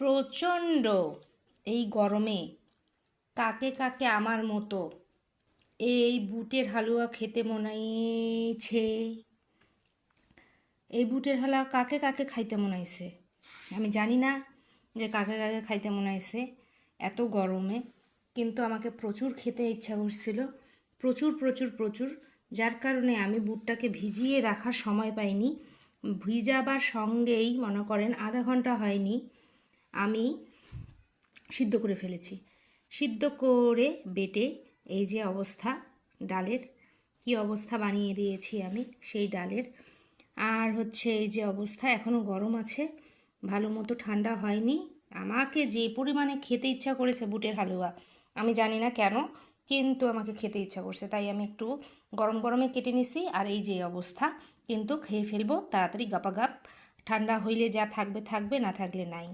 প্রচণ্ড এই গরমে কাকে কাকে আমার মতো এই বুটের হালুয়া খেতে মনাইছে। এই বুটের হালুয়া কাকে কাকে খাইতে মনাইছে আমি জানি না যে কাকে কাকে খাইতে মনাইছে এত গরমে, কিন্তু আমাকে প্রচুর খেতে ইচ্ছা করছিল, প্রচুর প্রচুর প্রচুর, যার কারণে আমি বুটটাকে ভিজিয়ে রাখার সময় পাইনি। ভিজাবার সঙ্গেই মনে করেন আধা ঘন্টা হয়নি আমি সিদ্ধ করে ফেলেছি। সিদ্ধ করে বেটে এই যে অবস্থা, ডালের কি অবস্থা বানিয়ে দিয়েছি আমি সেই ডালের। আর হচ্ছে এই যে অবস্থা, এখনও গরম আছে, ভালো মতো ঠান্ডা হয়নি। আমাকে যে পরিমাণে খেতে ইচ্ছা করেছে বুটের হালুয়া আমি জানি না কেন, কিন্তু আমাকে খেতে ইচ্ছা করছে, তাই আমি একটু গরম গরমে কেটে নিছি। আর এই যে অবস্থা, কিন্তু খেয়ে ফেলবো তাড়াতাড়ি গাপাগাপ, ঠান্ডা হইলে যা থাকবে থাকবে, না থাকলে নাই।